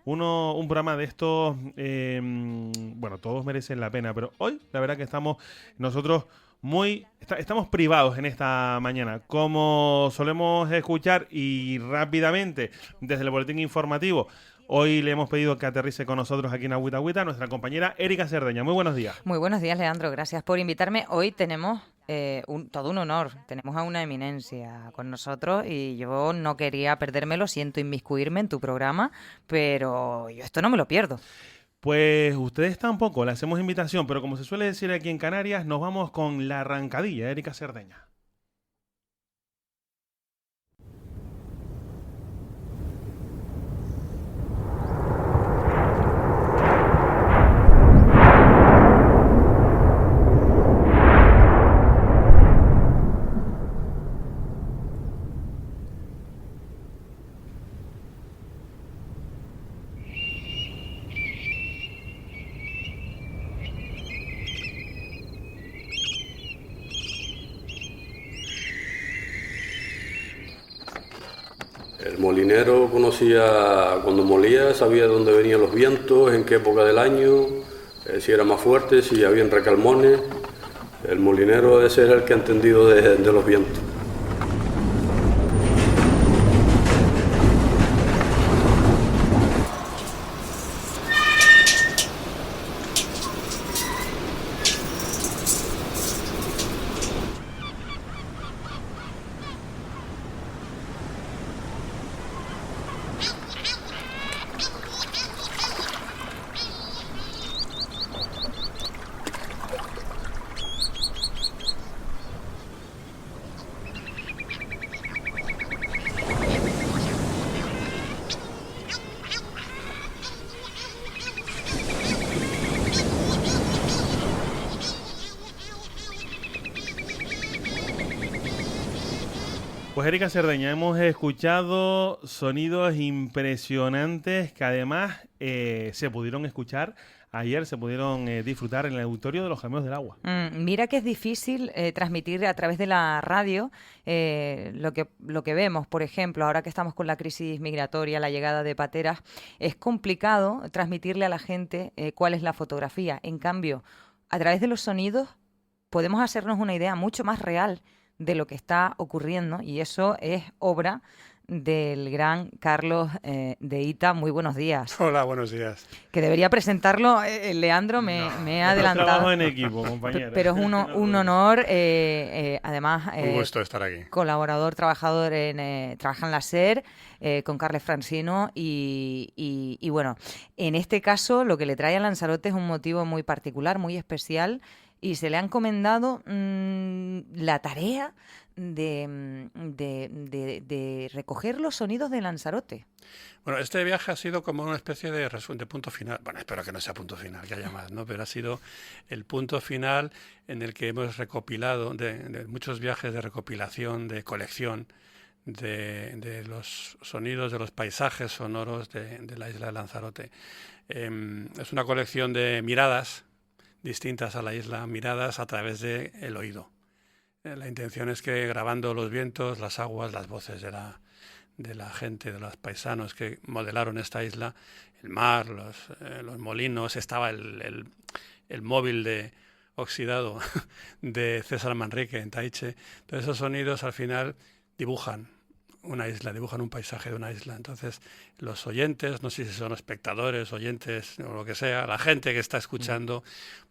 un programa de estos, bueno, todos merecen la pena, pero hoy la verdad que estamos nosotros estamos privados en esta mañana, como solemos escuchar y rápidamente desde el boletín informativo. Hoy le hemos pedido que aterrice con nosotros aquí en Agüita Agüita nuestra compañera Erika Cerdeña. Muy buenos días. Muy buenos días, Leandro. Gracias por invitarme. Hoy tenemos todo un honor. Tenemos a una eminencia con nosotros y yo no quería perdérmelo. Siento inmiscuirme en tu programa, pero yo esto no me lo pierdo. Pues ustedes tampoco, le hacemos invitación, pero como se suele decir aquí en Canarias, nos vamos con la arrancadilla, Erika Cerdeña. El molinero conocía, cuando molía, sabía dónde venían los vientos, en qué época del año, si era más fuerte, si había recalmones. El molinero ese era el que ha entendido de los vientos. Pues Erika Cerdeña, hemos escuchado sonidos impresionantes que además se pudieron escuchar ayer, se pudieron disfrutar en el auditorio de los Gemelos del Agua. Mira que es difícil transmitir a través de la radio lo que vemos. Por ejemplo, ahora que estamos con la crisis migratoria, la llegada de pateras, es complicado transmitirle a la gente cuál es la fotografía. En cambio, a través de los sonidos podemos hacernos una idea mucho más real de lo que está ocurriendo, y eso es obra del gran Carlos de Ita. Muy buenos días. Hola, buenos días. Que debería presentarlo, Leandro, me he adelantado. Trabajo en equipo, compañera. Pero es un honor, además... Un gusto estar aquí. Colaborador, trabajador, trabaja en la SER, con Carles Francino, y bueno, en este caso lo que le trae a Lanzarote es un motivo muy particular, muy especial, y se le ha encomendado la tarea de recoger los sonidos de Lanzarote. Bueno, este viaje ha sido como una especie de punto final. Bueno, espero que no sea punto final, que haya más, ¿no? Pero ha sido el punto final en el que hemos recopilado de muchos viajes de recopilación, de colección de los sonidos, de los paisajes sonoros de la isla de Lanzarote. Es una colección de miradas distintas a la isla, miradas a través del oído. La intención es que grabando los vientos, las aguas, las voces de la gente, de los paisanos que modelaron esta isla, el mar, los molinos, estaba el móvil oxidado de César Manrique en Taiche. Todos esos sonidos al final dibujan una isla, dibujan un paisaje de una isla. Entonces los oyentes, no sé si son espectadores, oyentes o lo que sea, la gente que está escuchando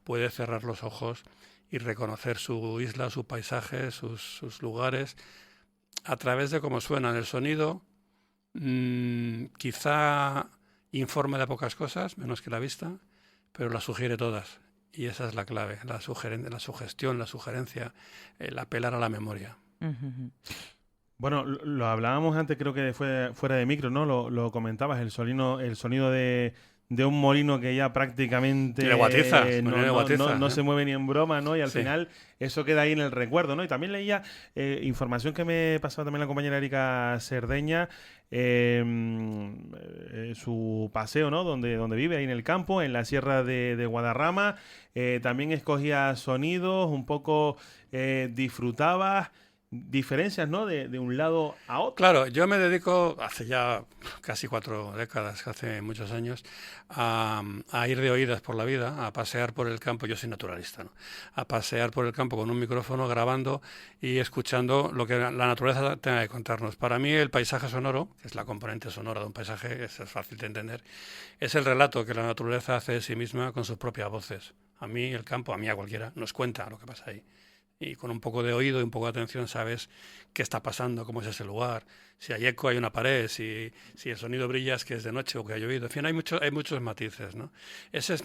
puede cerrar los ojos y reconocer su isla, su paisaje, sus lugares a través de cómo suenan. El sonido quizá informa de pocas cosas, menos que la vista, pero las sugiere todas. Y esa es la clave, la sugestión, la sugerencia, el apelar a la memoria. Uh-huh. Bueno, lo hablábamos antes, creo que fue fuera de micro, ¿no? Lo comentabas, el sonido de un molino que ya prácticamente no se mueve ni en broma, ¿no? Y al final eso queda ahí en el recuerdo, ¿no? Y también leía información que me pasaba también la compañera Erika Cerdeña, su paseo, ¿no? Donde vive, ahí en el campo, en la sierra de Guadarrama. También escogía sonidos, un poco disfrutabas. diferencias, ¿no? De un lado a otro. Claro, yo me dedico hace ya casi 4 décadas, hace muchos años, a ir de oídas por la vida, a pasear por el campo. Yo soy naturalista, ¿no? A pasear por el campo con un micrófono, grabando y escuchando lo que la naturaleza tenga que contarnos. Para mí el paisaje sonoro, que es la componente sonora de un paisaje, es fácil de entender, es el relato que la naturaleza hace de sí misma con sus propias voces. A mí el campo, a mí a cualquiera, nos cuenta lo que pasa ahí. Y con un poco de oído y un poco de atención sabes qué está pasando, cómo es ese lugar. Si hay eco, hay una pared. Si el sonido brilla, es que es de noche o que ha llovido. En fin, hay muchos matices, ¿no? Ese es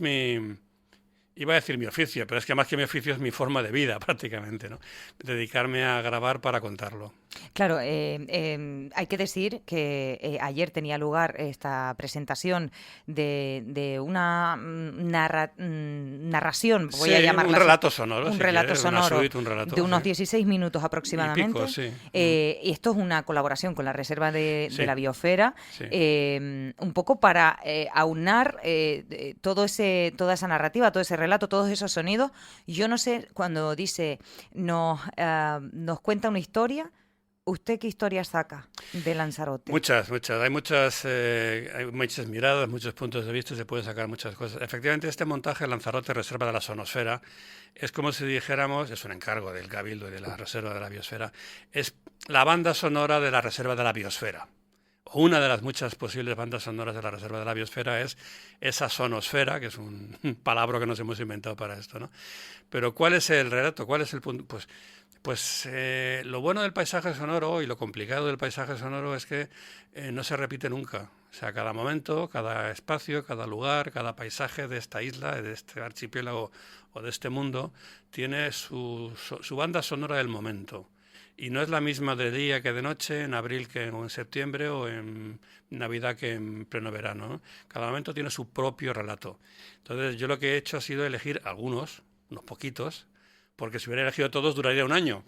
iba a decir mi oficio, pero es que más que mi oficio es mi forma de vida prácticamente, ¿no? Dedicarme a grabar para contarlo. Claro, hay que decir que ayer tenía lugar esta presentación de una narración, voy a llamarla un relato sonoro. Un relato sonoro un relato, de unos 16 minutos aproximadamente. Y pico, sí. Y esto es una colaboración con la Reserva de la Biosfera, Sí. un poco para aunar toda esa narrativa, todo ese relato, todos esos sonidos. Yo no sé, cuando dice nos cuenta una historia, ¿usted qué historia saca de Lanzarote? Muchas. Hay muchas miradas, muchos puntos de vista, se pueden sacar muchas cosas. Efectivamente, este montaje, Lanzarote, Reserva de la Sonosfera, es como si dijéramos, es un encargo del Cabildo y de la Reserva de la Biosfera, es la banda sonora de la Reserva de la Biosfera. Una de las muchas posibles bandas sonoras de la Reserva de la Biosfera es esa sonosfera, que es un palabra que nos hemos inventado para esto, ¿no? Pero ¿cuál es el relato? ¿Cuál es el punto? Pues lo bueno del paisaje sonoro y lo complicado del paisaje sonoro es que no se repite nunca. O sea, cada momento, cada espacio, cada lugar, cada paisaje de esta isla, de este archipiélago o de este mundo, tiene su banda sonora del momento. Y no es la misma de día que de noche, en abril que en septiembre o en Navidad que en pleno verano, ¿no? Cada momento tiene su propio relato. Entonces yo lo que he hecho ha sido elegir unos poquitos, porque si hubiera elegido todos duraría un año.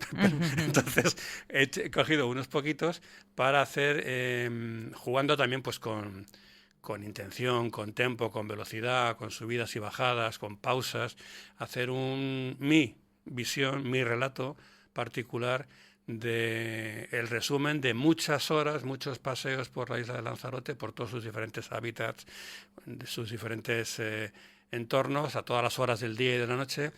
Entonces he cogido unos poquitos para hacer, jugando también pues con intención, con tempo, con velocidad, con subidas y bajadas, con pausas, hacer mi visión, mi relato particular el resumen de muchas horas, muchos paseos por la isla de Lanzarote, por todos sus diferentes hábitats, sus diferentes entornos, a todas las horas del día y de la noche,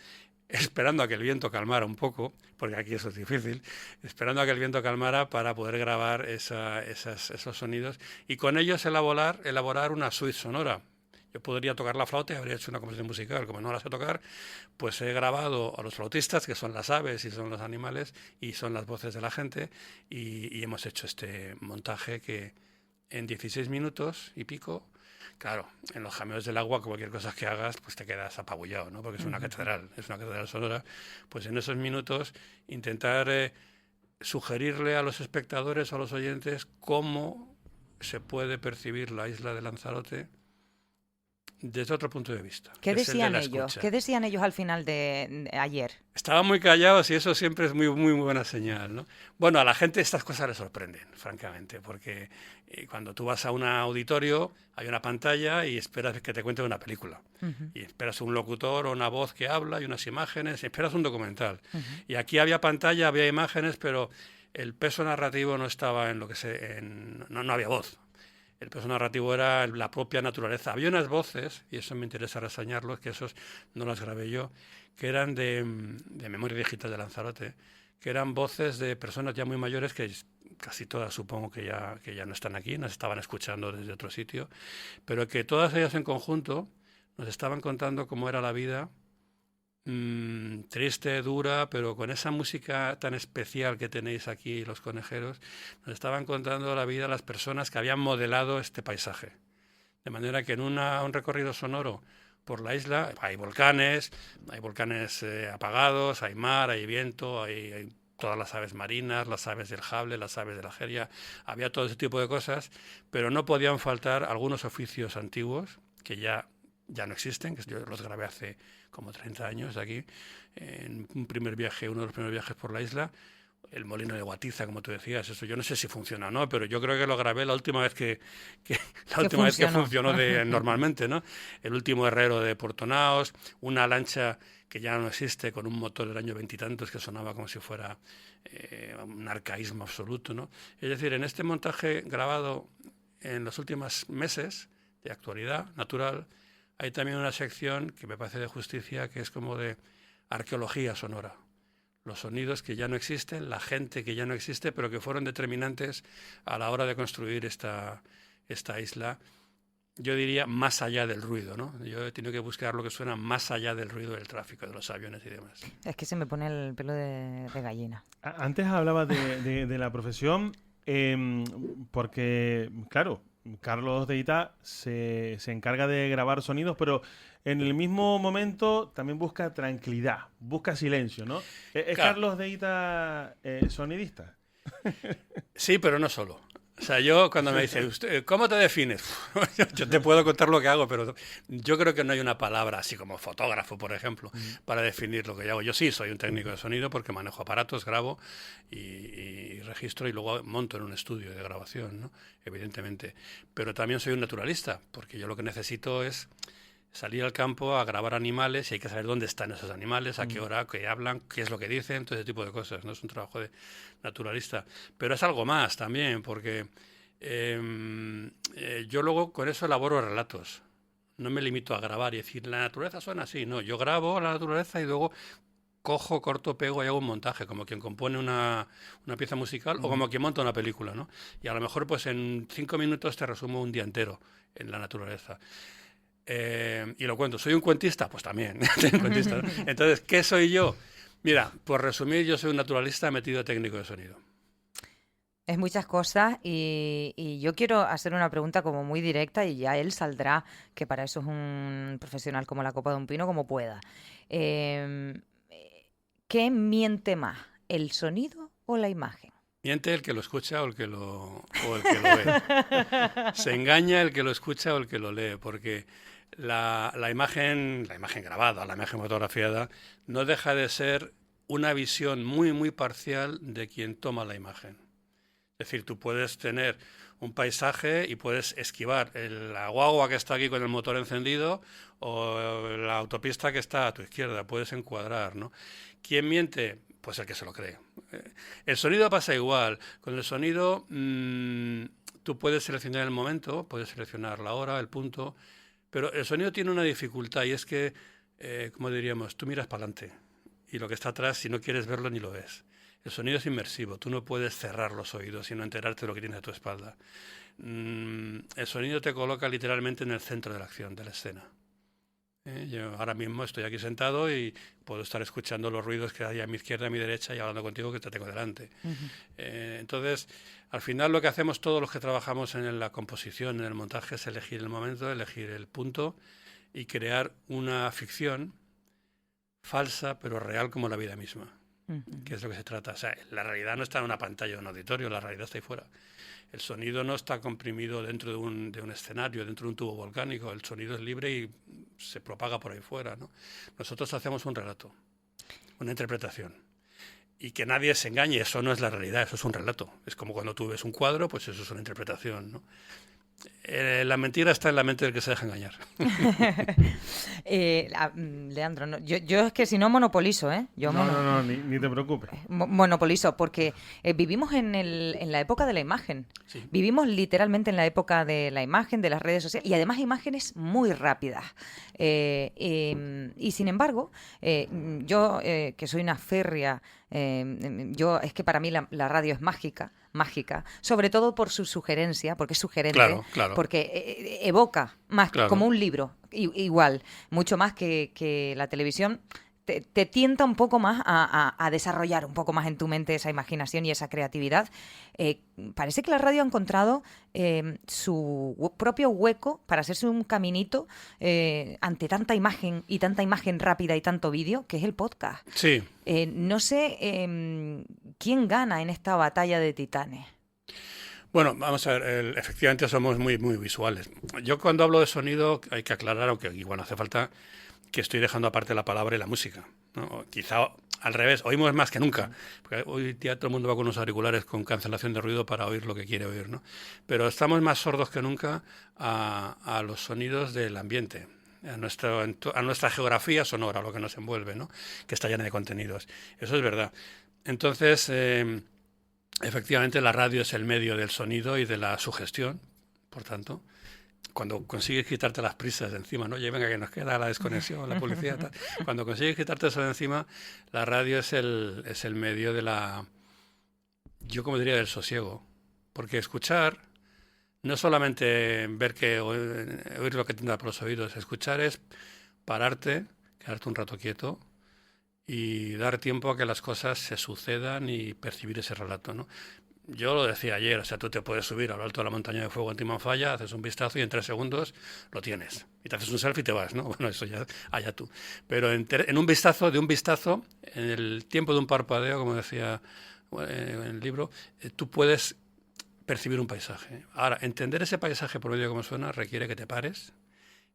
esperando a que el viento calmara un poco, porque aquí eso es difícil, esperando a que el viento calmara para poder grabar esos sonidos y con ellos elaborar una suite sonora. Yo podría tocar la flauta y habría hecho una composición musical. Como no la sé tocar, pues he grabado a los flautistas, que son las aves y son los animales, y son las voces de la gente, y hemos hecho este montaje que en 16 minutos y pico, claro, en los jameos del agua, cualquier cosa que hagas, pues te quedas apabullado, ¿no? Porque es una catedral sonora. Pues en esos minutos intentar sugerirle a los espectadores o a los oyentes cómo se puede percibir la isla de Lanzarote desde otro punto de vista. ¿Qué decían ellos? ¿Qué decían ellos al final de ayer? Estaban muy callados y eso siempre es muy, muy buena señal, ¿no? Bueno, a la gente estas cosas les sorprenden, francamente, porque cuando tú vas a un auditorio hay una pantalla y esperas que te cuenten una película. Y esperas un locutor o una voz que habla y unas imágenes, y esperas un documental. Y aquí había pantalla, había imágenes, pero el peso narrativo no estaba en lo que no había voz. El peso narrativo era la propia naturaleza. Había unas voces, y eso me interesa reseñarlo, que esos no las grabé yo, que eran de Memoria Digital de Lanzarote, que eran voces de personas ya muy mayores, que casi todas supongo que ya no están aquí, nos estaban escuchando desde otro sitio, pero que todas ellas en conjunto nos estaban contando cómo era la vida, triste, dura, pero con esa música tan especial que tenéis aquí los conejeros, nos estaban contando la vida de las personas que habían modelado este paisaje. De manera que en un recorrido sonoro por la isla hay volcanes apagados, hay mar, hay viento, hay todas las aves marinas, las aves del Jable, las aves de la Jeria, había todo ese tipo de cosas, pero no podían faltar algunos oficios antiguos que ya no existen, que yo los grabé hace como 30 años aquí, en uno de los primeros viajes por la isla, el molino de Guatiza, como tú decías, eso yo no sé si funciona o no, pero yo creo que lo grabé la última vez que funcionó normalmente, ¿no? El último herrero de Puerto Naos, una lancha que ya no existe, con un motor del año veintitantos que sonaba como si fuera un arcaísmo absoluto, ¿no? Es decir, en este montaje grabado en los últimos meses de actualidad natural, hay también una sección que me parece de justicia, que es como de arqueología sonora. Los sonidos que ya no existen, la gente que ya no existe, pero que fueron determinantes a la hora de construir esta isla. Yo diría más allá del ruido, ¿no? Yo he tenido que buscar lo que suena más allá del ruido del tráfico, de los aviones y demás. Es que se me pone el pelo de gallina. Antes hablabas de la profesión, porque, claro, Carlos de Ita se encarga de grabar sonidos, pero en el mismo momento también busca tranquilidad, busca silencio, ¿no? ¿Es Claro. Carlos de Ita sonidista? Sí, pero no solo. O sea, yo cuando me dicen, ¿cómo te defines? Yo te puedo contar lo que hago, pero yo creo que no hay una palabra, así como fotógrafo, por ejemplo, para definir lo que yo hago. Yo sí soy un técnico de sonido porque manejo aparatos, grabo y registro y luego monto en un estudio de grabación, ¿no? Evidentemente. Pero también soy un naturalista, porque yo lo que necesito es salir al campo a grabar animales y hay que saber dónde están esos animales, a qué hora, qué hablan, qué es lo que dicen, todo ese tipo de cosas, ¿no? Es un trabajo de naturalista. Pero es algo más también, porque yo luego con eso elaboro relatos. No me limito a grabar y decir, la naturaleza suena así. No, yo grabo la naturaleza y luego cojo, corto, pego y hago un montaje, como quien compone una pieza musical o como quien monta una película, ¿no? Y a lo mejor pues en 5 minutos te resumo un día entero en la naturaleza. Y lo cuento. ¿Soy un cuentista? Pues también. Cuentista, ¿no? Entonces, ¿qué soy yo? Mira, por resumir, yo soy un naturalista metido técnico de sonido. Es muchas cosas y yo quiero hacer una pregunta como muy directa y ya él saldrá, que para eso es un profesional como la copa de un pino, como pueda. ¿Qué miente más, el sonido o la imagen? Miente el que lo escucha o el que lo ve. Se engaña el que lo escucha o el que lo lee, porque la imagen grabada, la imagen fotografiada, no deja de ser una visión muy, muy parcial de quien toma la imagen. Es decir, tú puedes tener un paisaje y puedes esquivar la guagua que está aquí con el motor encendido o la autopista que está a tu izquierda, puedes encuadrar, ¿no? ¿Quién miente? Pues el que se lo cree. El sonido pasa igual. Con el sonido tú puedes seleccionar el momento, puedes seleccionar la hora, el punto, pero el sonido tiene una dificultad y es que, como diríamos, tú miras para adelante y lo que está atrás, si no quieres verlo, ni lo ves. El sonido es inmersivo, tú no puedes cerrar los oídos y no enterarte de lo que tienes a tu espalda. El sonido te coloca literalmente en el centro de la acción, de la escena. Yo ahora mismo estoy aquí sentado y puedo estar escuchando los ruidos que hay a mi izquierda, a mi derecha y hablando contigo que te tengo delante. Entonces, al final lo que hacemos todos los que trabajamos en la composición, en el montaje, es elegir el momento, elegir el punto y crear una ficción falsa pero real como la vida misma, que es lo que se trata. O sea, la realidad no está en una pantalla o en un auditorio, la realidad está ahí fuera. El sonido no está comprimido dentro de un escenario, dentro de un tubo volcánico. El sonido es libre y se propaga por ahí fuera, ¿no? Nosotros hacemos un relato, una interpretación. Y que nadie se engañe, eso no es la realidad, eso es un relato. Es como cuando tú ves un cuadro, pues eso es una interpretación, ¿no? La mentira está en la mente del que se deja engañar. Leandro, no, yo es que si no monopolizo, ¿eh? No, ni te preocupes. Monopolizo, porque vivimos en la época de la imagen. Sí. Vivimos literalmente en la época de la imagen, de las redes sociales, y además imágenes muy rápidas. Y sin embargo, yo que soy una férrea, es que para mí la radio es mágica, sobre todo por su sugerencia, porque es sugerente, Claro. porque evoca más, Claro. como un libro, igual, mucho más que la televisión. Te tienta un poco más a desarrollar un poco más en tu mente esa imaginación y esa creatividad. Parece que la radio ha encontrado su propio hueco para hacerse un caminito ante tanta imagen y tanta imagen rápida y tanto vídeo, que es el podcast. Sí. No sé quién gana en esta batalla de titanes. Bueno, vamos a ver, efectivamente somos muy, muy visuales. Yo cuando hablo de sonido hay que aclarar, aunque igual no hace falta, que estoy dejando aparte la palabra y la música, ¿no? O quizá al revés, oímos más que nunca, porque hoy día todo el mundo va con unos auriculares con cancelación de ruido para oír lo que quiere oír, ¿no? Pero estamos más sordos que nunca a los sonidos del ambiente, a nuestra geografía sonora, lo que nos envuelve, ¿no? Que está llena de contenidos. Eso es verdad. Entonces, efectivamente, la radio es el medio del sonido y de la sugestión, por tanto. Cuando consigues quitarte las prisas de encima, ¿no? Oye, venga, que nos queda la desconexión, la publicidad, tal. Cuando consigues quitarte eso de encima, la radio es el medio de yo como diría, del sosiego. Porque escuchar no es solamente oír lo que te entra por los oídos. Escuchar es pararte, quedarte un rato quieto y dar tiempo a que las cosas se sucedan y percibir ese relato, ¿no? Yo lo decía ayer, o sea, tú te puedes subir a lo alto de la montaña de fuego en Timanfaya, haces un vistazo y en 3 segundos lo tienes. Y te haces un selfie y te vas, ¿no? Bueno, eso ya allá tú. Pero en un vistazo, en el tiempo de un parpadeo, como decía en el libro, tú puedes percibir un paisaje. Ahora, entender ese paisaje por medio de cómo suena requiere que te pares,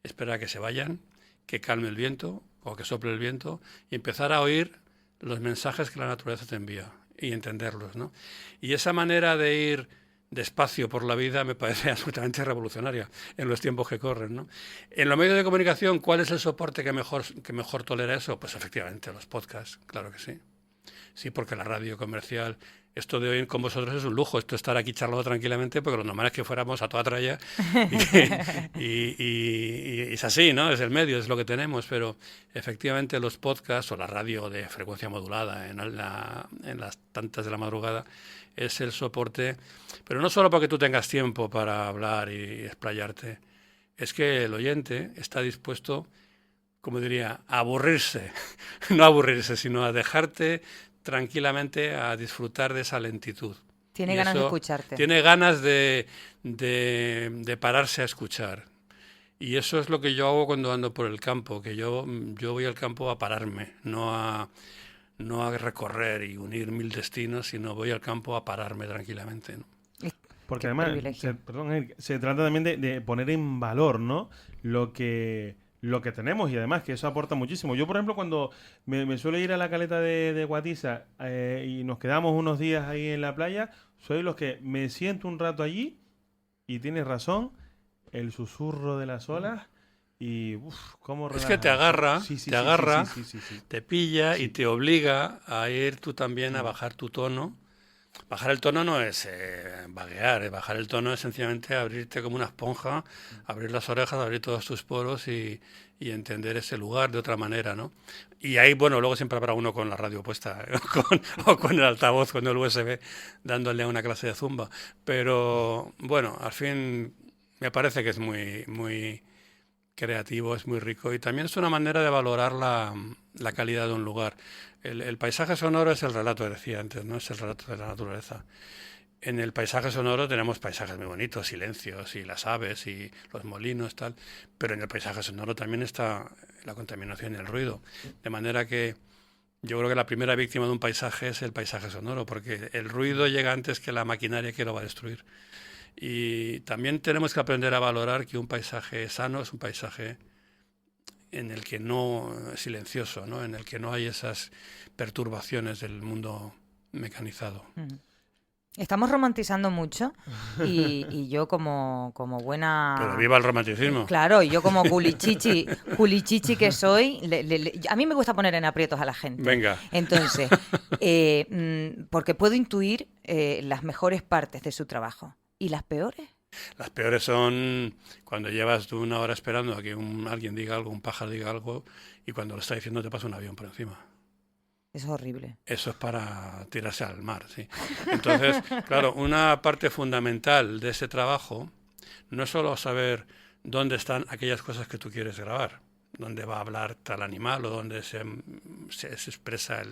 esperar a que se vayan, que calme el viento o que sople el viento y empezar a oír los mensajes que la naturaleza te envía y entenderlos, ¿no? Y esa manera de ir despacio por la vida me parece absolutamente revolucionaria en los tiempos que corren, ¿no? En los medios de comunicación, ¿cuál es el soporte que mejor tolera eso? Pues efectivamente los podcasts, claro que sí. Sí, porque la radio comercial, esto de hoy con vosotros es un lujo, esto de estar aquí charlando tranquilamente, porque lo normal es que fuéramos a toda tralla y es así, ¿no? Es el medio, es lo que tenemos, pero efectivamente los podcasts o la radio de frecuencia modulada en las tantas de la madrugada es el soporte, pero no solo porque tú tengas tiempo para hablar y explayarte, es que el oyente está dispuesto, como diría, a aburrirse, no a aburrirse, sino a dejarte tranquilamente a disfrutar de esa lentitud. Tiene ganas de escucharte. Tiene ganas de pararse a escuchar. Y eso es lo que yo hago cuando ando por el campo, que yo voy al campo a pararme, no a recorrer y unir 1000 destinos, sino voy al campo a pararme tranquilamente, ¿no? Porque además, se trata también de poner en valor, ¿no? Lo que tenemos y además que eso aporta muchísimo. Yo, por ejemplo, cuando me suelo ir a la caleta de Guatiza y nos quedamos unos días ahí en la playa, soy los que me siento un rato allí y tienes razón, el susurro de las olas y cómo relaja. Es que te agarra, sí, te pilla y te obliga a ir tú también a bajar tu tono. Bajar el tono no es vaguear, bajar el tono es sencillamente abrirte como una esponja, abrir las orejas, abrir todos tus poros y entender ese lugar de otra manera, ¿no? Y ahí, bueno, luego siempre habrá uno con la radio puesta, o con el altavoz, con el USB, dándole a una clase de zumba. Pero, bueno, al fin me parece que es muy, muy creativo, es muy rico y también es una manera de valorar la calidad de un lugar. El paisaje sonoro es el relato, decía antes, ¿no? Es el relato de la naturaleza. En el paisaje sonoro tenemos paisajes muy bonitos, silencios y las aves y los molinos, tal, pero en el paisaje sonoro también está la contaminación y el ruido. De manera que yo creo que la primera víctima de un paisaje es el paisaje sonoro, porque el ruido llega antes que la maquinaria que lo va a destruir. Y también tenemos que aprender a valorar que un paisaje sano es un paisaje en el que no es silencioso, ¿no? En el que no hay esas perturbaciones del mundo mecanizado. Estamos romantizando mucho y yo como buena... Pero viva el romanticismo. Claro, y yo como culichichi que soy, a mí me gusta poner en aprietos a la gente. Venga. Entonces, porque puedo intuir las mejores partes de su trabajo. ¿Y las peores? Las peores son cuando llevas tú 1 hora esperando a que alguien diga algo, un pájaro diga algo, y cuando lo está diciendo te pasa un avión por encima. Eso es horrible. Eso es para tirarse al mar, sí. Entonces, claro, una parte fundamental de ese trabajo no es solo saber dónde están aquellas cosas que tú quieres grabar, dónde va a hablar tal animal o dónde se expresa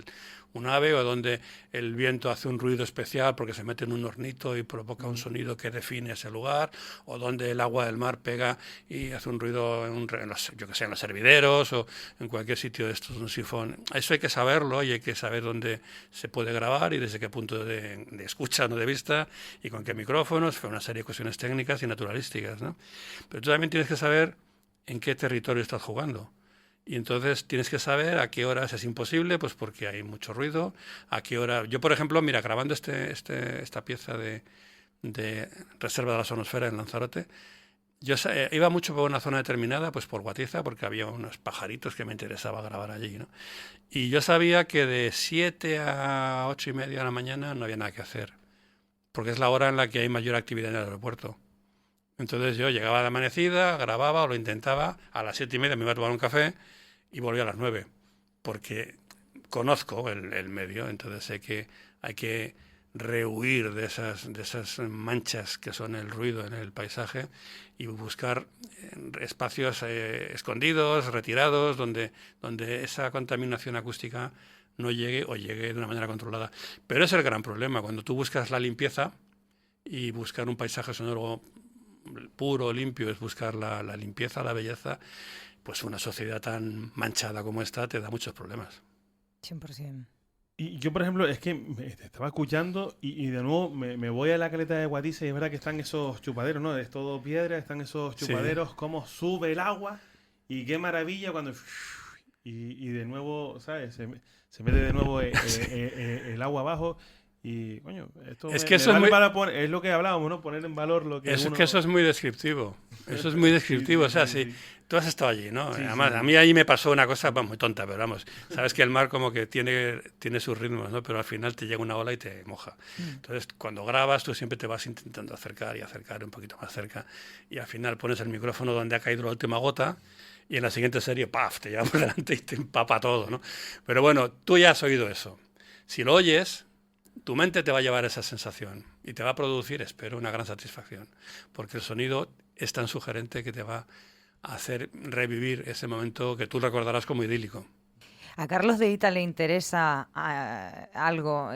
un ave o donde el viento hace un ruido especial porque se mete en un hornito y provoca un sonido que define ese lugar, o donde el agua del mar pega y hace un ruido en los hervideros o en cualquier sitio de estos, un sifón. Eso hay que saberlo y hay que saber dónde se puede grabar y desde qué punto de escucha, no de vista, y con qué micrófonos, fue una serie de cuestiones técnicas y naturalísticas, ¿no? Pero tú también tienes que saber en qué territorio estás jugando. Y entonces tienes que saber a qué horas es imposible, pues porque hay mucho ruido, a qué hora... Yo, por ejemplo, mira, grabando esta pieza de Reserva de la Sonosfera en Lanzarote, Yo iba mucho por una zona determinada, pues por Guatiza, porque había unos pajaritos que me interesaba grabar allí, ¿no? Y yo sabía que de 7 a 8:30 de la mañana no había nada que hacer, porque es la hora en la que hay mayor actividad en el aeropuerto. Entonces yo llegaba de amanecida, grababa o lo intentaba, a las 7:30 me iba a tomar un café y volvía a las 9, porque conozco el medio, entonces sé que hay que rehuir de esas manchas que son el ruido en el paisaje y buscar espacios escondidos, retirados, donde esa contaminación acústica no llegue o llegue de una manera controlada. Pero ese es el gran problema, cuando tú buscas la limpieza y buscar un paisaje sonoro puro, limpio, es buscar la limpieza, la belleza, pues una sociedad tan manchada como esta te da muchos problemas. 100%. Y yo, por ejemplo, es que te estaba escuchando y de nuevo me voy a la caleta de Guatiza y es verdad que están esos chupaderos, ¿no? Es todo piedra, están esos chupaderos, Sí. cómo sube el agua y qué maravilla cuando... Y de nuevo, ¿sabes? Se mete de nuevo el agua abajo y, coño, esto Es me, que me eso es vale muy... para poner, es lo que hablábamos, ¿no? Poner en valor lo que Eso, uno... que eso es muy descriptivo. Eso es muy descriptivo. Sí, O sea, sí, si sí. tú has estado allí, ¿no? Sí, Además, sí. a mí ahí me pasó una cosa muy tonta, pero vamos, sabes que el mar como que tiene sus ritmos, ¿no? Pero al final te llega una ola y te moja. Entonces, cuando grabas, tú siempre te vas intentando acercar y acercar un poquito más cerca. Y al final pones el micrófono donde ha caído la última gota y en la siguiente serie, ¡paf!, te lleva por delante y te empapa todo, ¿no? Pero bueno, tú ya has oído eso. Si lo oyes, tu mente te va a llevar esa sensación y te va a producir, espero, una gran satisfacción, porque el sonido es tan sugerente que te va a hacer revivir ese momento que tú recordarás como idílico. A Carlos de Ita le interesa algo,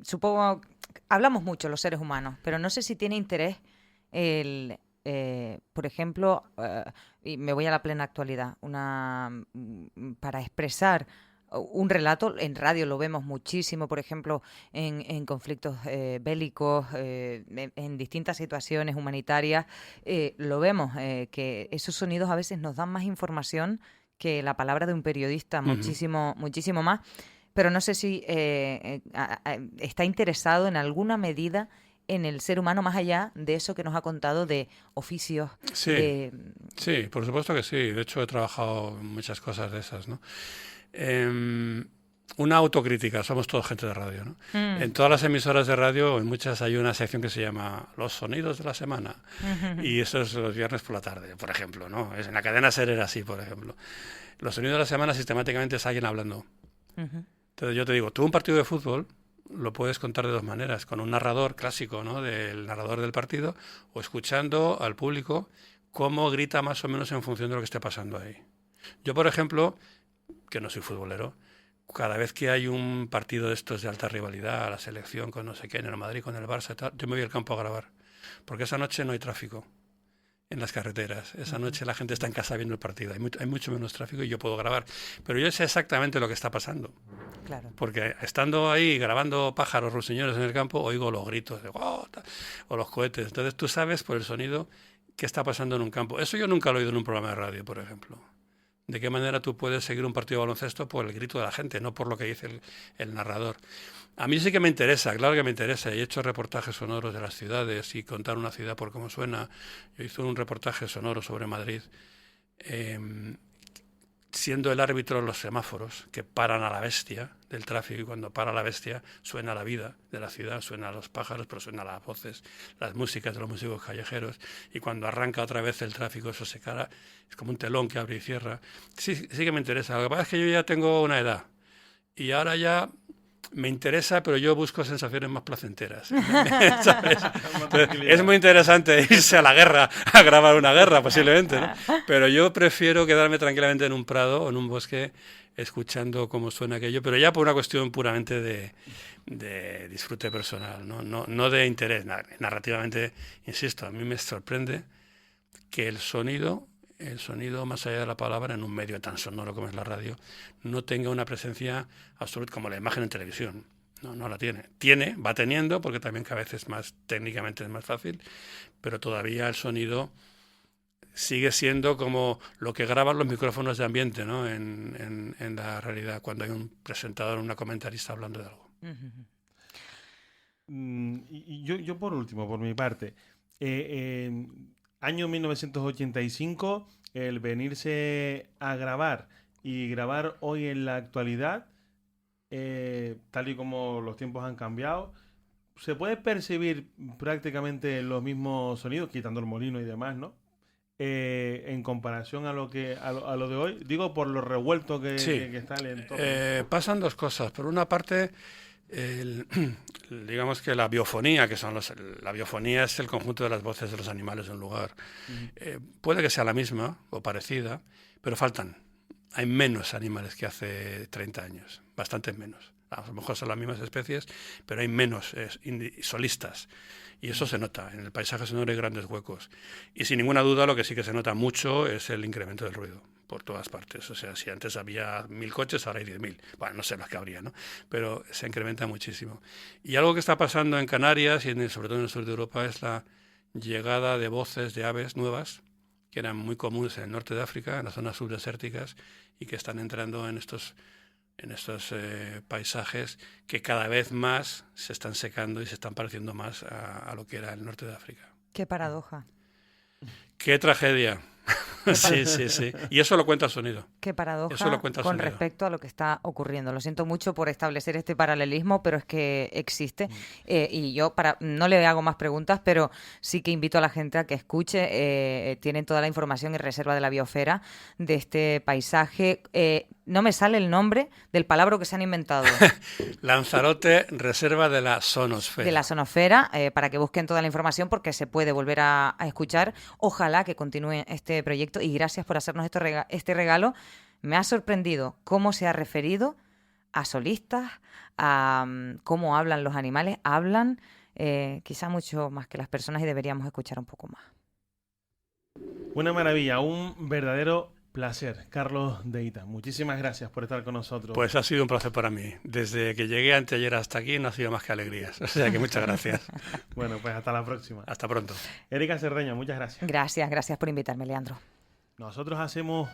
supongo, hablamos mucho los seres humanos, pero no sé si tiene interés por ejemplo, y me voy a la plena actualidad, para expresar un relato. En radio lo vemos muchísimo, por ejemplo, en conflictos bélicos, en distintas situaciones humanitarias, lo vemos, que esos sonidos a veces nos dan más información que la palabra de un periodista, muchísimo, muchísimo más. Pero no sé si está interesado en alguna medida en el ser humano, más allá de eso que nos ha contado de oficios. Sí, sí, por supuesto que sí. De hecho, he trabajado en muchas cosas de esas, ¿no? Una autocrítica, somos todos gente de radio, ¿no? En todas las emisoras de radio, en muchas hay una sección que se llama Los sonidos de la semana. Y eso es los viernes por la tarde, por ejemplo, ¿no? En la cadena SER era así, por ejemplo. Los sonidos de la semana sistemáticamente es alguien hablando. Entonces yo te digo, tú un partido de fútbol lo puedes contar de dos maneras, con un narrador clásico, ¿no? Del narrador del partido, o escuchando al público cómo grita más o menos en función de lo que esté pasando ahí. Yo, por ejemplo, que no soy futbolero, cada vez que hay un partido de estos de alta rivalidad, la selección con no sé qué, en el Madrid, con el Barça y tal, yo me voy al campo a grabar, porque esa noche no hay tráfico en las carreteras. Esa noche la gente está en casa viendo el partido. Hay mucho menos tráfico y yo puedo grabar. Pero yo sé exactamente lo que está pasando. Claro. Porque estando ahí grabando pájaros ruiseñores en el campo, oigo los gritos de ¡oh! O los cohetes. Entonces tú sabes por el sonido qué está pasando en un campo. Eso yo nunca lo he oído en un programa de radio, por ejemplo. De qué manera tú puedes seguir un partido de baloncesto por el grito de la gente, no por lo que dice el narrador. A mí sí que me interesa, claro que me interesa. He hecho reportajes sonoros de las ciudades y contar una ciudad por cómo suena. Yo hice un reportaje sonoro sobre Madrid, siendo el árbitro los semáforos que paran a la bestia del tráfico, y cuando para la bestia suena la vida de la ciudad, suena a los pájaros, pero suena las voces, las músicas de los músicos callejeros, y cuando arranca otra vez el tráfico eso se cara, es como un telón que abre y cierra. Sí que me interesa. Lo que pasa es que yo ya tengo una edad y ahora ya me interesa, pero yo busco sensaciones más placenteras. ¿Sabes? Entonces, es muy interesante irse a la guerra, a grabar una guerra posiblemente, ¿no? Pero yo prefiero quedarme tranquilamente en un prado o en un bosque escuchando cómo suena aquello, pero ya por una cuestión puramente de disfrute personal, no de interés. Narrativamente, insisto, a mí me sorprende que el sonido, más allá de la palabra, en un medio tan sonoro como es la radio, no tenga una presencia absoluta como la imagen en televisión. No la tiene. Va teniendo, porque también cada vez es más, técnicamente es más fácil, pero todavía el sonido sigue siendo como lo que graban los micrófonos de ambiente, ¿no? En la realidad, cuando hay un presentador o una comentarista hablando de algo. Y yo por último, por mi parte, año 1985, el venirse a grabar y grabar hoy en la actualidad, tal y como los tiempos han cambiado, se puede percibir prácticamente los mismos sonidos, quitando el molino y demás, ¿no? En comparación a lo de hoy, digo por lo revuelto que está el entorno. Pasan dos cosas. Por una parte, digamos que la biofonía, la biofonía es el conjunto de las voces de los animales de un lugar. Puede que sea la misma o parecida, pero faltan. Hay menos animales que hace 30 años, bastante menos. A lo mejor son las mismas especies, pero hay menos solistas. Y eso se nota. En el paisaje sonoro hay grandes huecos. Y sin ninguna duda lo que sí que se nota mucho es el incremento del ruido por todas partes. O sea, si antes había 1000 coches, ahora hay 10.000. Bueno, no sé los que habría, ¿no? Pero se incrementa muchísimo. Y algo que está pasando en Canarias y sobre todo en el sur de Europa es la llegada de voces de aves nuevas que eran muy comunes en el norte de África, en las zonas subdesérticas, y que están entrando en estos paisajes que cada vez más se están secando y se están pareciendo más a lo que era el norte de África. Qué paradoja. ¡Qué tragedia! Sí. Y eso lo cuenta el sonido. Qué paradoja Eso lo cuenta el con sonido. respecto a lo que está ocurriendo. Lo siento mucho por establecer este paralelismo, pero es que existe. Y yo no le hago más preguntas, pero sí que invito a la gente a que escuche. Tienen toda la información en Reserva de la Biosfera de este paisaje. No me sale el nombre del palabra que se han inventado. Lanzarote, Reserva de la Sonosfera. De la Sonosfera, para que busquen toda la información porque se puede volver a escuchar. Ojalá que continúe este proyecto y gracias por hacernos este regalo. Me ha sorprendido cómo se ha referido a solistas, a cómo hablan los animales. Hablan quizá mucho más que las personas y deberíamos escuchar un poco más. Una maravilla, un verdadero placer, Carlos Deita. Muchísimas gracias por estar con nosotros. Pues ha sido un placer para mí. Desde que llegué anteayer hasta aquí no ha sido más que alegrías. O sea que muchas gracias. Bueno, pues hasta la próxima. Hasta pronto. Erika Cerdeña, muchas gracias. Gracias por invitarme, Leandro. Nosotros hacemos